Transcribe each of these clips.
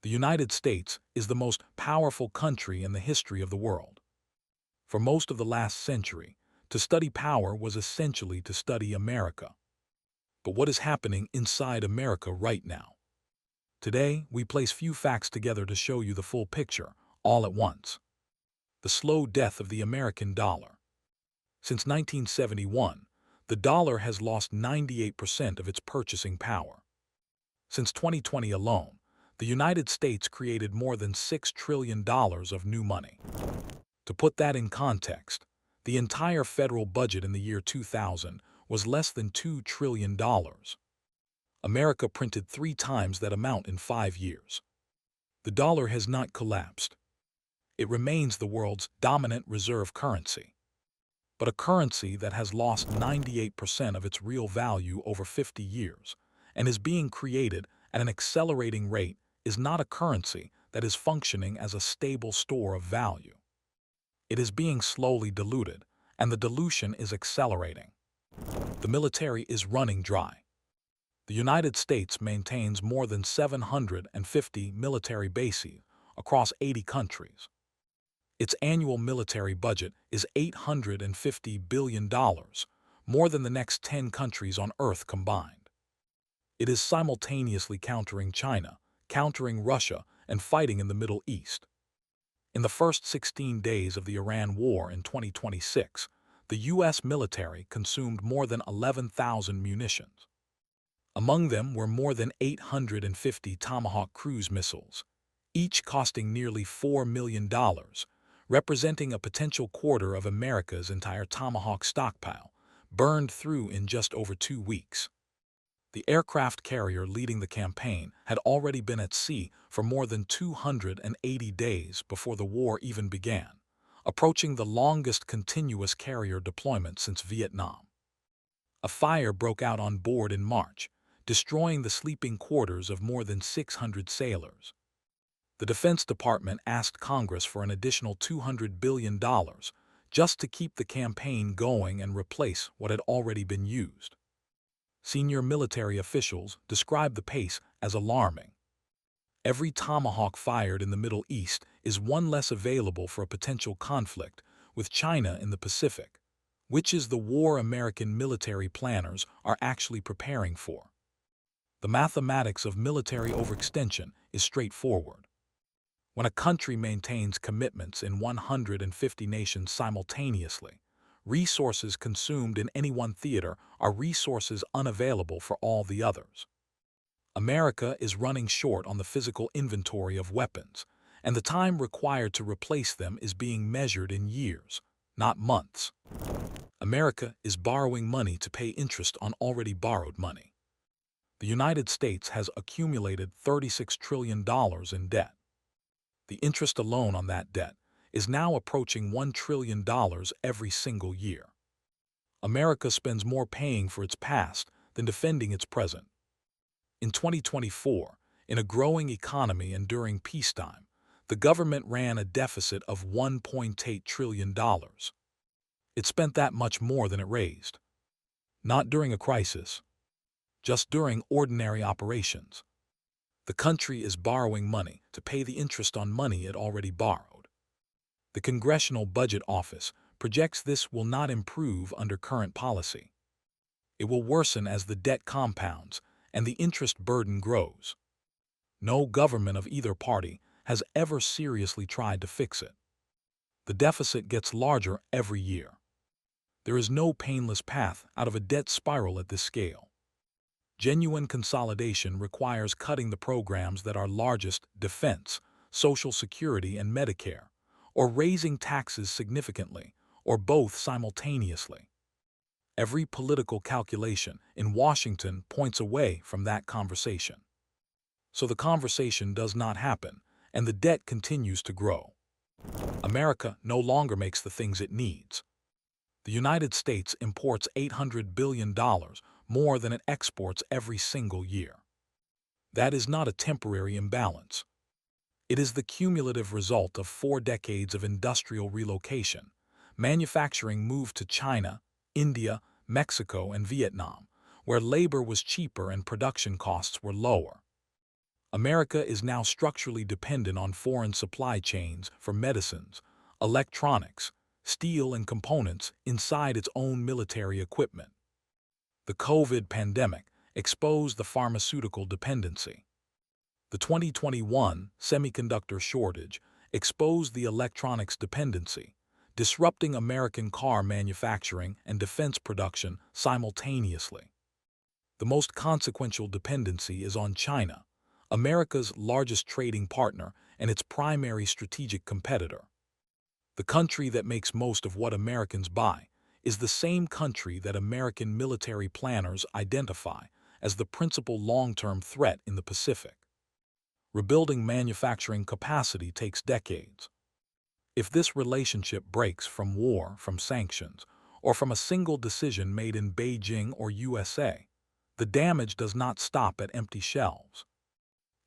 The United States is the most powerful country in the history of the world. For most of the last century, to study power was essentially to study America. But what is happening inside America right now? Today, we place few facts together to show you the full picture, all at once. The slow death of the American dollar. Since 1971, the dollar has lost 98% of its purchasing power. Since 2020 alone, the United States created more than $6 trillion of new money. To put that in context, the entire federal budget in the year 2000 was less than $2 trillion. America printed 3 times that amount in 5 years. The dollar has not collapsed. It remains the world's dominant reserve currency. But a currency that has lost 98% of its real value over 50 years and is being created at an accelerating rate is not a currency that is functioning as a stable store of value. It is being slowly diluted, and the dilution is accelerating. The military is running dry. The United States maintains more than 750 military bases across 80 countries. Its annual military budget is $850 billion, more than the next 10 countries on Earth combined. It is simultaneously countering China, countering Russia, and fighting in the Middle East. In the first 16 days of the Iran war in 2026, the U.S. military consumed more than 11,000 munitions. Among them were more than 850 Tomahawk cruise missiles, each costing nearly $4 million, representing a potential quarter of America's entire Tomahawk stockpile, burned through in just over 2 weeks. The aircraft carrier leading the campaign had already been at sea for more than 280 days before the war even began, approaching the longest continuous carrier deployment since Vietnam. A fire broke out on board in March, destroying the sleeping quarters of more than 600 sailors. The Defense Department asked Congress for an additional $200 billion just to keep the campaign going and replace what had already been used. Senior military officials described the pace as alarming. Every Tomahawk fired in the Middle East is one less available for a potential conflict with China in the Pacific, which is the war American military planners are actually preparing for. The mathematics of military overextension is straightforward. When a country maintains commitments in 150 nations simultaneously, resources consumed in any one theater are resources unavailable for all the others. America is running short on the physical inventory of weapons, and the time required to replace them is being measured in years, not months. America is borrowing money to pay interest on already borrowed money. The United States has accumulated $36 trillion in debt. The interest alone on that debt is now approaching $1 trillion every single year. America spends more paying for its past than defending its present. In 2024, in a growing economy and during peacetime, the government ran a deficit of $1.8 trillion. It spent that much more than it raised. Not during a crisis, just during ordinary operations. The country is borrowing money to pay the interest on money it already borrowed. The Congressional Budget Office projects this will not improve under current policy. It will worsen as the debt compounds and the interest burden grows. No government of either party has ever seriously tried to fix it. The deficit gets larger every year. There is no painless path out of a debt spiral at this scale. Genuine consolidation requires cutting the programs that are largest: defense, Social Security, and Medicare, or raising taxes significantly, or both simultaneously. Every political calculation in Washington points away from that conversation. So the conversation does not happen, and the debt continues to grow. America no longer makes the things it needs. The United States imports $800 billion more than it exports every single year. That is not a temporary imbalance. It is the cumulative result of 4 decades of industrial relocation. Manufacturing moved to China, India, Mexico, and Vietnam, where labor was cheaper and production costs were lower. America is now structurally dependent on foreign supply chains for medicines, electronics, steel and components inside its own military equipment. The COVID pandemic exposed the pharmaceutical dependency. The 2021 semiconductor shortage exposed the electronics dependency, disrupting American car manufacturing and defense production simultaneously. The most consequential dependency is on China, America's largest trading partner and its primary strategic competitor. The country that makes most of what Americans buy is the same country that American military planners identify as the principal long-term threat in the Pacific. Rebuilding manufacturing capacity takes decades. If this relationship breaks from war, from sanctions, or from a single decision made in Beijing or USA, the damage does not stop at empty shelves.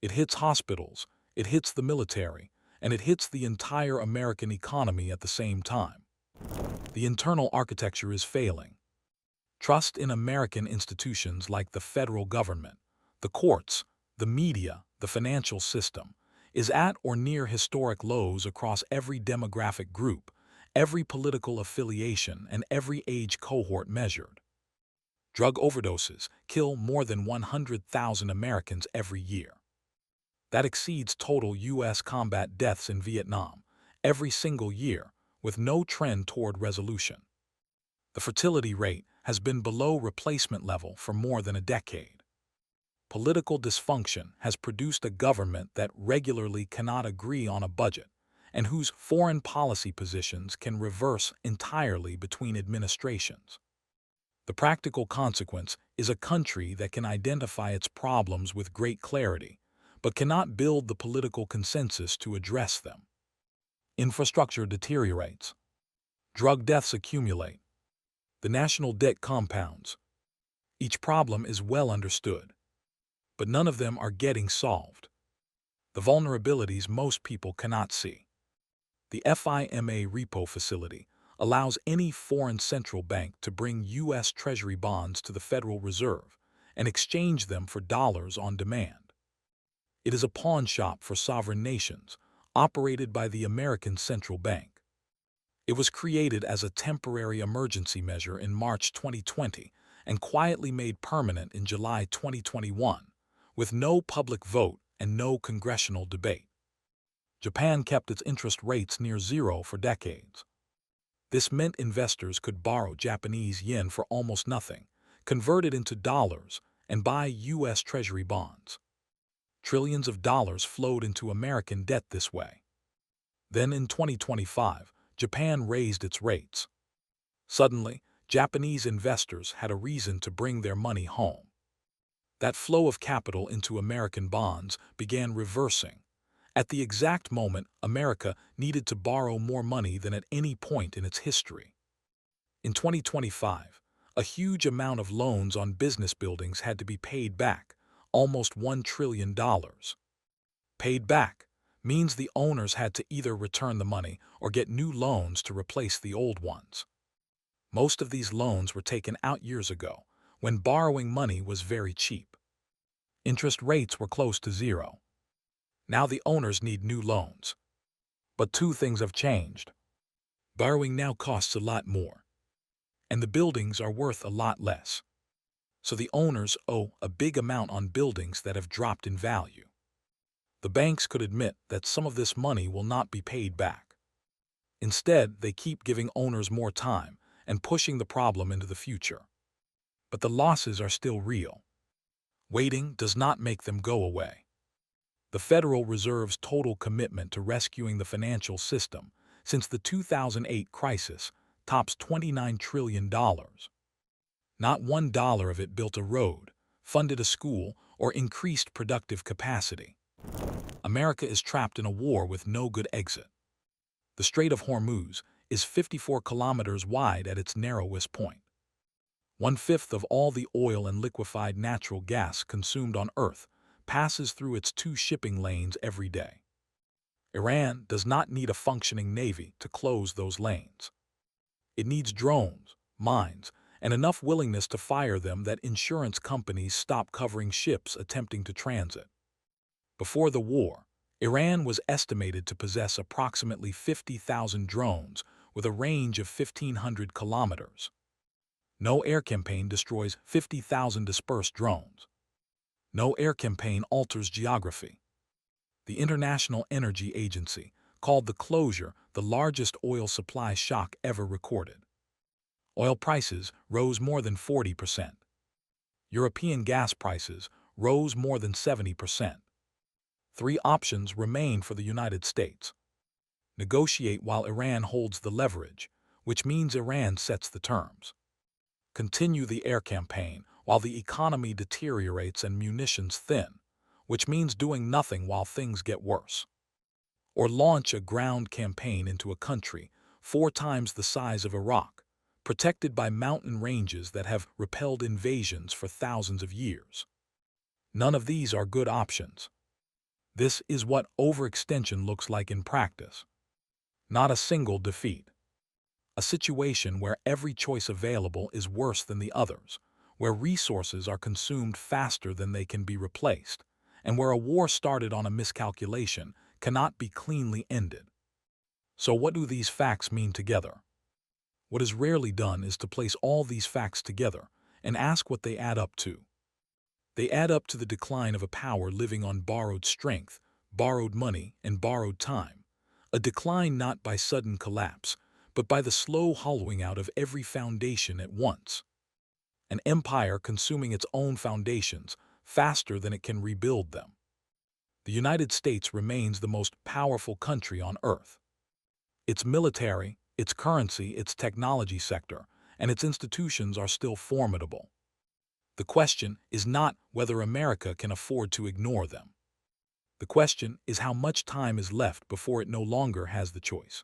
It hits hospitals, it hits the military, and it hits the entire American economy at the same time. The internal architecture is failing. Trust in American institutions like the federal government, the courts, the media, the financial system, is at or near historic lows across every demographic group, every political affiliation, and every age cohort measured. Drug overdoses kill more than 100,000 Americans every year. That exceeds total U.S. combat deaths in Vietnam every single year, with no trend toward resolution. The fertility rate has been below replacement level for more than a decade. Political dysfunction has produced a government that regularly cannot agree on a budget and whose foreign policy positions can reverse entirely between administrations. The practical consequence is a country that can identify its problems with great clarity, but cannot build the political consensus to address them. Infrastructure deteriorates. Drug deaths accumulate. The national debt compounds. Each problem is well understood, but none of them are getting solved. The vulnerabilities most people cannot see. The FIMA repo facility allows any foreign central bank to bring U.S. Treasury bonds to the Federal Reserve and exchange them for dollars on demand. It is a pawn shop for sovereign nations, operated by the American Central Bank. It was created as a temporary emergency measure in March 2020 and quietly made permanent in July 2021, with no public vote and no congressional debate. Japan kept its interest rates near zero for decades. This meant investors could borrow Japanese yen for almost nothing, convert it into dollars, and buy U.S. Treasury bonds. Trillions of dollars flowed into American debt this way. Then in 2025, Japan raised its rates. Suddenly, Japanese investors had a reason to bring their money home. That flow of capital into American bonds began reversing. At the exact moment, America needed to borrow more money than at any point in its history. In 2025, a huge amount of loans on business buildings had to be paid back, almost $1 trillion. Paid back means the owners had to either return the money or get new loans to replace the old ones. Most of these loans were taken out years ago, when borrowing money was very cheap. Interest rates were close to zero. Now the owners need new loans. But two things have changed. Borrowing now costs a lot more, and the buildings are worth a lot less. So the owners owe a big amount on buildings that have dropped in value. The banks could admit that some of this money will not be paid back. Instead, they keep giving owners more time and pushing the problem into the future. But the losses are still real. Waiting does not make them go away. The Federal Reserve's total commitment to rescuing the financial system since the 2008 crisis tops $29 trillion. Not $1 of it built a road, funded a school, or increased productive capacity. America is trapped in a war with no good exit. The Strait of Hormuz is 54 kilometers wide at its narrowest point. 1/5 of all the oil and liquefied natural gas consumed on Earth passes through its 2 shipping lanes every day. Iran does not need a functioning navy to close those lanes. It needs drones, mines, and enough willingness to fire them that insurance companies stop covering ships attempting to transit. Before the war, Iran was estimated to possess approximately 50,000 drones with a range of 1,500 kilometers. No air campaign destroys 50,000 dispersed drones. No air campaign alters geography. The International Energy Agency called the closure the largest oil supply shock ever recorded. Oil prices rose more than 40%. European gas prices rose more than 70%. Three options remain for the United States. Negotiate while Iran holds the leverage, which means Iran sets the terms. Continue the air campaign while the economy deteriorates and munitions thin, which means doing nothing while things get worse. Or launch a ground campaign into a country 4 times the size of Iraq, protected by mountain ranges that have repelled invasions for thousands of years. None of these are good options. This is what overextension looks like in practice. Not a single defeat. A situation where every choice available is worse than the others, where resources are consumed faster than they can be replaced, and where a war started on a miscalculation cannot be cleanly ended. So what do these facts mean together? What is rarely done is to place all these facts together and ask what they add up to. They add up to the decline of a power living on borrowed strength, borrowed money, and borrowed time. A decline not by sudden collapse, but by the slow hollowing out of every foundation at once. An empire consuming its own foundations faster than it can rebuild them. The United States remains the most powerful country on Earth. Its military, its currency, its technology sector, and its institutions are still formidable. The question is not whether America can afford to ignore them. The question is how much time is left before it no longer has the choice.